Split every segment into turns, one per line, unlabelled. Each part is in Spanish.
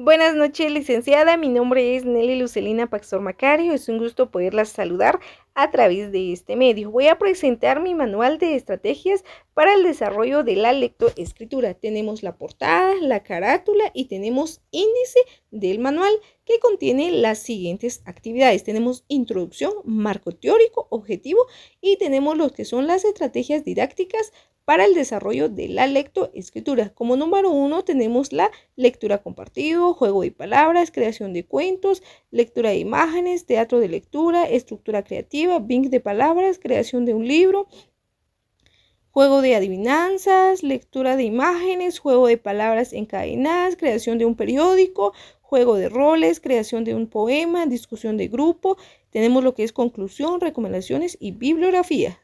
Buenas noches, licenciada. Mi nombre es Nelly Lucelina Pastor Macario. Es un gusto poderla saludar a través de este medio. Voy a presentar mi manual de estrategias para el desarrollo de la lectoescritura. Tenemos la portada, la carátula y tenemos índice del manual que contiene las siguientes actividades. Tenemos introducción, marco teórico, objetivo y tenemos lo que son las estrategias didácticas para el desarrollo de la lectoescritura. Como número 1 tenemos la lectura compartido, juego de palabras, creación de cuentos, lectura de imágenes, teatro de lectura, estructura creativa, bingo de palabras, creación de un libro, juego de adivinanzas, lectura de imágenes, juego de palabras encadenadas, creación de un periódico, juego de roles, creación de un poema, discusión de grupo. Tenemos lo que es conclusión, recomendaciones y bibliografía.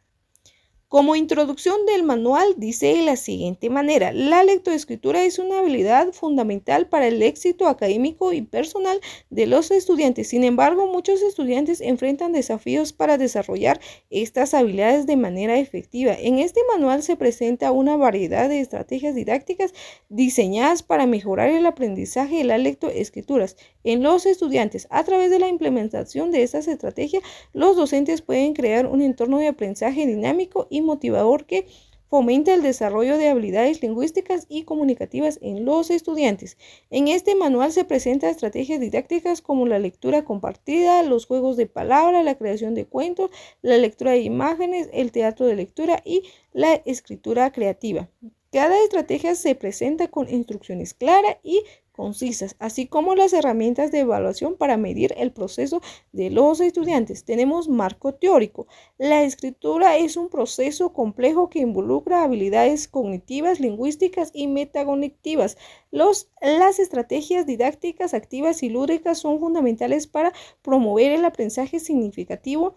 Como introducción del manual dice de la siguiente manera: la lectoescritura es una habilidad fundamental para el éxito académico y personal de los estudiantes. Sin embargo, muchos estudiantes enfrentan desafíos para desarrollar estas habilidades de manera efectiva. En este manual se presenta una variedad de estrategias didácticas diseñadas para mejorar el aprendizaje de las lectoescrituras en los estudiantes. A través de la implementación de estas estrategias, los docentes pueden crear un entorno de aprendizaje dinámico y motivador que fomenta el desarrollo de habilidades lingüísticas y comunicativas en los estudiantes. En este manual se presentan estrategias didácticas como la lectura compartida, los juegos de palabra, la creación de cuentos, la lectura de imágenes, el teatro de lectura y la escritura creativa. Cada estrategia se presenta con instrucciones claras y concisas, así como las herramientas de evaluación para medir el proceso de los estudiantes. Tenemos marco teórico. La escritura es un proceso complejo que involucra habilidades cognitivas, lingüísticas y metacognitivas. Las estrategias didácticas activas y lúdicas son fundamentales para promover el aprendizaje significativo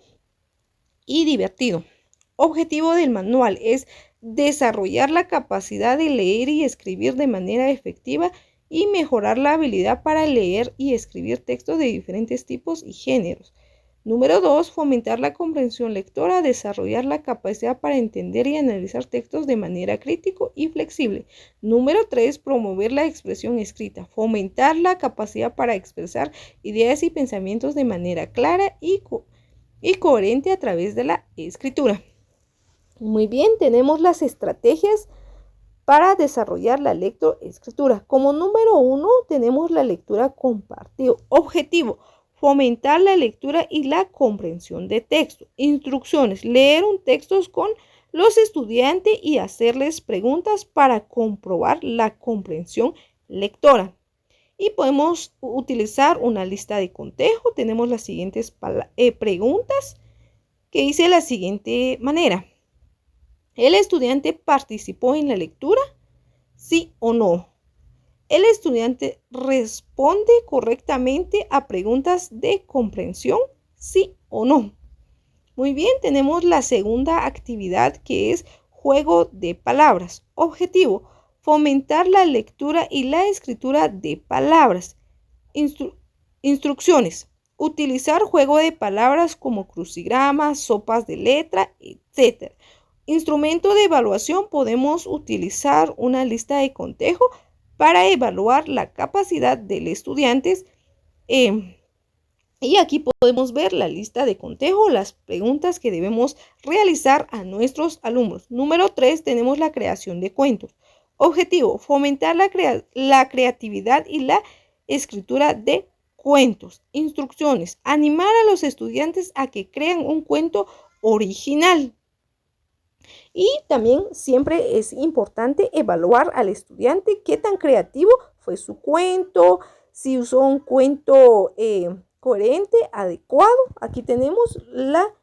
y divertido. Objetivo del manual es desarrollar la capacidad de leer y escribir de manera efectiva y mejorar la habilidad para leer y escribir textos de diferentes tipos y géneros. Número 2, fomentar la comprensión lectora, desarrollar la capacidad para entender y analizar textos de manera crítica y flexible. Número 3, promover la expresión escrita, fomentar la capacidad para expresar ideas y pensamientos de manera clara y coherente a través de la escritura. Muy bien, tenemos las estrategias para desarrollar la lectoescritura. Como número 1 tenemos la lectura compartida. Objetivo: fomentar la lectura y la comprensión de texto. Instrucciones: leer un texto con los estudiantes y hacerles preguntas para comprobar la comprensión lectora. Y podemos utilizar una lista de cotejo. Tenemos las siguientes preguntas que dice de la siguiente manera: ¿el estudiante participó en la lectura? ¿Sí o no? ¿El estudiante responde correctamente a preguntas de comprensión? ¿Sí o no? Muy bien, tenemos la segunda actividad, que es juego de palabras. Objetivo: fomentar la lectura y la escritura de palabras. Instrucciones: utilizar juego de palabras como crucigramas, sopas de letra, etc. Instrumento de evaluación: podemos utilizar una lista de cotejo para evaluar la capacidad del estudiante. Y aquí podemos ver la lista de cotejo, las preguntas que debemos realizar a nuestros alumnos. Número 3, tenemos la creación de cuentos. Objetivo: fomentar la creatividad y la escritura de cuentos. Instrucciones: animar a los estudiantes a que crean un cuento original. Y también siempre es importante evaluar al estudiante qué tan creativo fue su cuento, si usó un cuento coherente, adecuado. Aquí tenemos la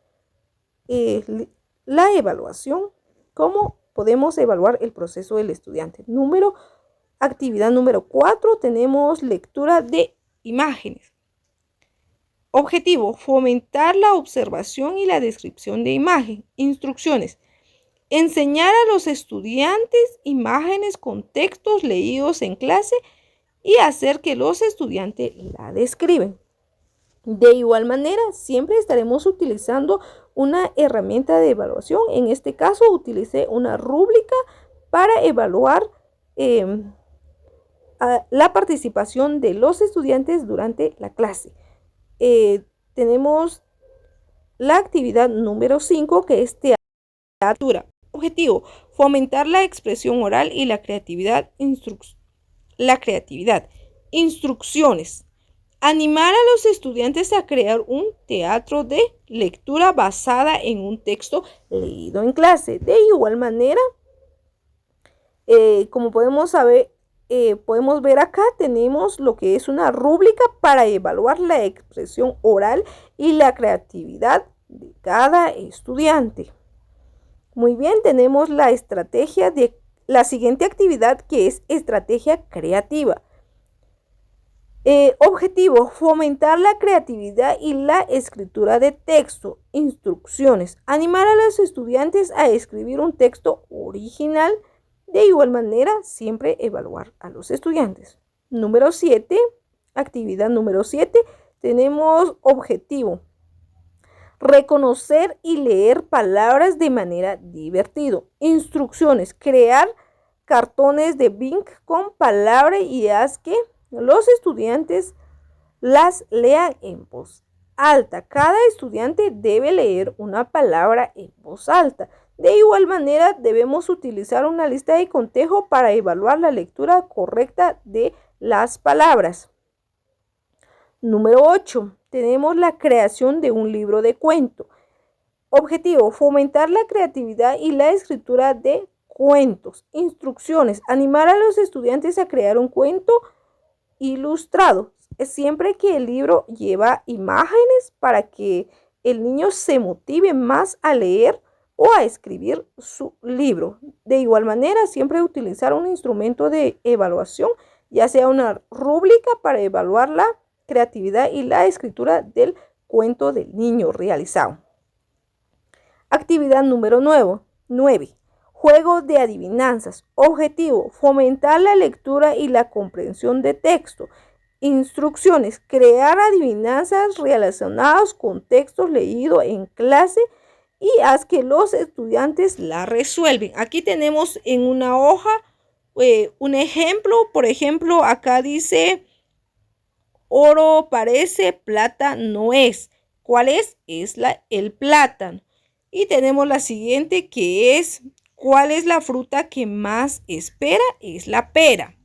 evaluación, cómo podemos evaluar el proceso del estudiante. Actividad número 4, tenemos lectura de imágenes. Objetivo: fomentar la observación y la descripción de imagen. Instrucciones: enseñar a los estudiantes imágenes con textos leídos en clase y hacer que los estudiantes la describen. De igual manera, siempre estaremos utilizando una herramienta de evaluación. En este caso, utilicé una rúbrica para evaluar la participación de los estudiantes durante la clase. Tenemos la actividad número 5, que es teatro. Objetivo: fomentar la expresión oral y la creatividad. Instrucciones: animar a los estudiantes a crear un teatro de lectura basada en un texto leído en clase. De igual manera, como podemos ver acá, tenemos lo que es una rúbrica para evaluar la expresión oral y la creatividad de cada estudiante. Muy bien, tenemos la estrategia de la siguiente actividad, que es estrategia creativa. Objetivo: fomentar la creatividad y la escritura de texto. Instrucciones: animar a los estudiantes a escribir un texto original. De igual manera, siempre evaluar a los estudiantes. Número 7, actividad número 7, tenemos objetivo: reconocer y leer palabras de manera divertida. Instrucciones: crear cartones de Bing con palabras y haz que los estudiantes las lean en voz alta. Cada estudiante debe leer una palabra en voz alta. De igual manera, debemos utilizar una lista de conteo para evaluar la lectura correcta de las palabras. Número 8. Tenemos la creación de un libro de cuento. Objetivo: fomentar la creatividad y la escritura de cuentos. Instrucciones: animar a los estudiantes a crear un cuento ilustrado. Siempre que el libro lleva imágenes para que el niño se motive más a leer o a escribir su libro. De igual manera, siempre utilizar un instrumento de evaluación, ya sea una rúbrica para evaluar la creatividad y la escritura del cuento del niño realizado. Actividad número 9. Juego de adivinanzas. Objetivo: fomentar la lectura y la comprensión de texto. Instrucciones: crear adivinanzas relacionadas con textos leídos en clase y haz que los estudiantes la resuelven. Aquí tenemos en una hoja un ejemplo. Por ejemplo, acá dice: oro parece, plata no es. ¿Cuál es? Es el plátano. Y tenemos la siguiente, que es: ¿cuál es la fruta que más espera? Es la pera.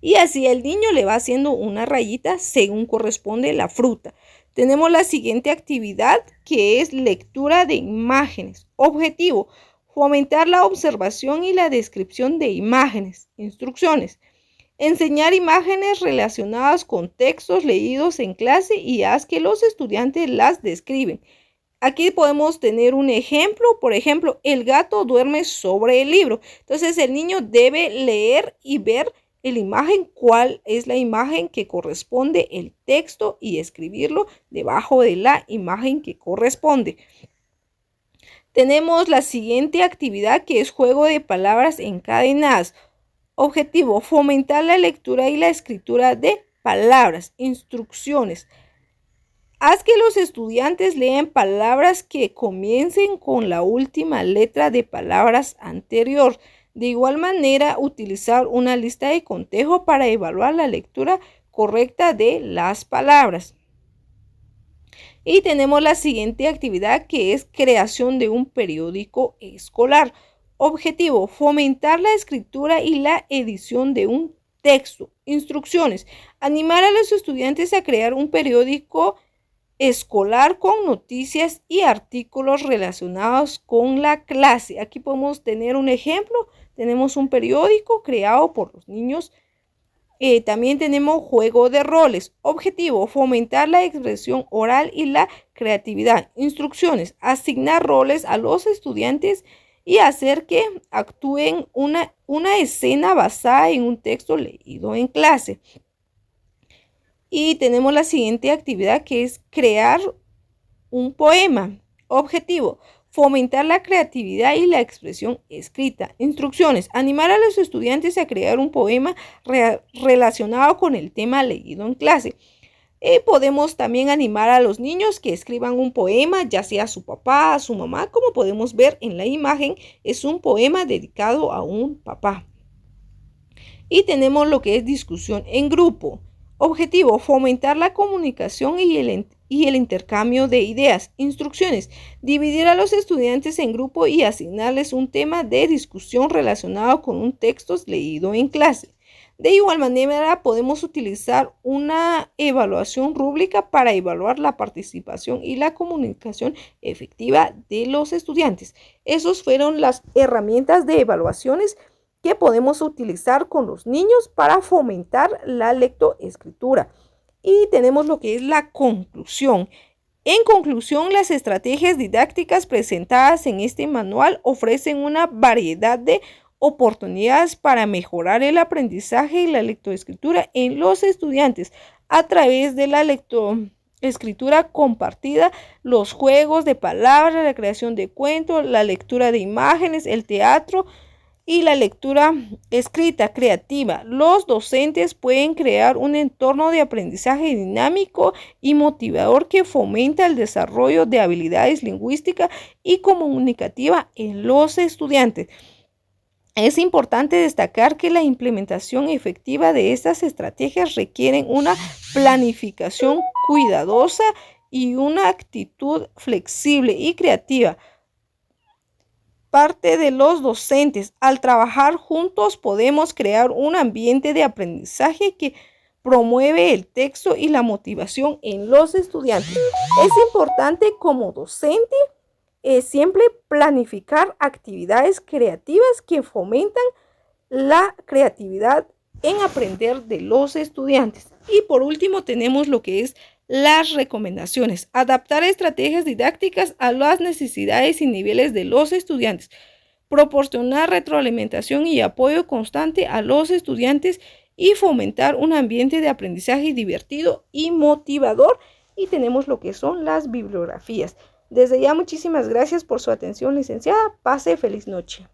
Y así el niño le va haciendo una rayita según corresponde la fruta. Tenemos la siguiente actividad, que es lectura de imágenes. Objetivo: fomentar la observación y la descripción de imágenes. Instrucciones: enseñar imágenes relacionadas con textos leídos en clase y haz que los estudiantes las describen. Aquí podemos tener un ejemplo. Por ejemplo, el gato duerme sobre el libro. Entonces el niño debe leer y ver la imagen, cuál es la imagen que corresponde el texto, y escribirlo debajo de la imagen que corresponde. Tenemos la siguiente actividad, que es juego de palabras encadenadas. Objetivo: fomentar la lectura y la escritura de palabras. Instrucciones: haz que los estudiantes lean palabras que comiencen con la última letra de palabras anterior. De igual manera, utilizar una lista de conteo para evaluar la lectura correcta de las palabras. Y tenemos la siguiente actividad, que es creación de un periódico escolar. Objetivo: fomentar la escritura y la edición de un texto. Instrucciones: animar a los estudiantes a crear un periódico escolar con noticias y artículos relacionados con la clase. Aquí podemos tener un ejemplo. Tenemos un periódico creado por los niños. También tenemos juego de roles. Objetivo: fomentar la expresión oral y la creatividad. Instrucciones: asignar roles a los estudiantes y hacer que actúen una escena basada en un texto leído en clase. Y tenemos la siguiente actividad, que es crear un poema. Objetivo: fomentar la creatividad y la expresión escrita. Instrucciones: animar a los estudiantes a crear un poema relacionado con el tema leído en clase. Podemos también animar a los niños que escriban un poema, ya sea a su papá, a su mamá. Como podemos ver en la imagen, es un poema dedicado a un papá. Y tenemos lo que es discusión en grupo. Objetivo, fomentar la comunicación y el intercambio de ideas. Instrucciones, dividir a los estudiantes en grupo y asignarles un tema de discusión relacionado con un texto leído en clase. De igual manera, podemos utilizar una evaluación rúbrica para evaluar la participación y la comunicación efectiva de los estudiantes. Esas fueron las herramientas de evaluaciones que podemos utilizar con los niños para fomentar la lectoescritura. Y tenemos lo que es la conclusión. En conclusión, las estrategias didácticas presentadas en este manual ofrecen una variedad de oportunidades para mejorar el aprendizaje y la lectoescritura en los estudiantes a través de la lectoescritura compartida, los juegos de palabras, la creación de cuentos, la lectura de imágenes, el teatro y la lectura escrita creativa. Los docentes pueden crear un entorno de aprendizaje dinámico y motivador que fomenta el desarrollo de habilidades lingüísticas y comunicativas en los estudiantes. Es importante destacar que la implementación efectiva de estas estrategias requieren una planificación cuidadosa y una actitud flexible y creativa parte de los docentes. Al trabajar juntos podemos crear un ambiente de aprendizaje que promueve el texto y la motivación en los estudiantes. Es importante como docente siempre planificar actividades creativas que fomentan la creatividad en aprender de los estudiantes. Y por último tenemos lo que es las recomendaciones. Adaptar estrategias didácticas a las necesidades y niveles de los estudiantes. Proporcionar retroalimentación y apoyo constante a los estudiantes y fomentar un ambiente de aprendizaje divertido y motivador. Y tenemos lo que son las bibliografías. Desde ya, muchísimas gracias por su atención, licenciada. Pase feliz noche.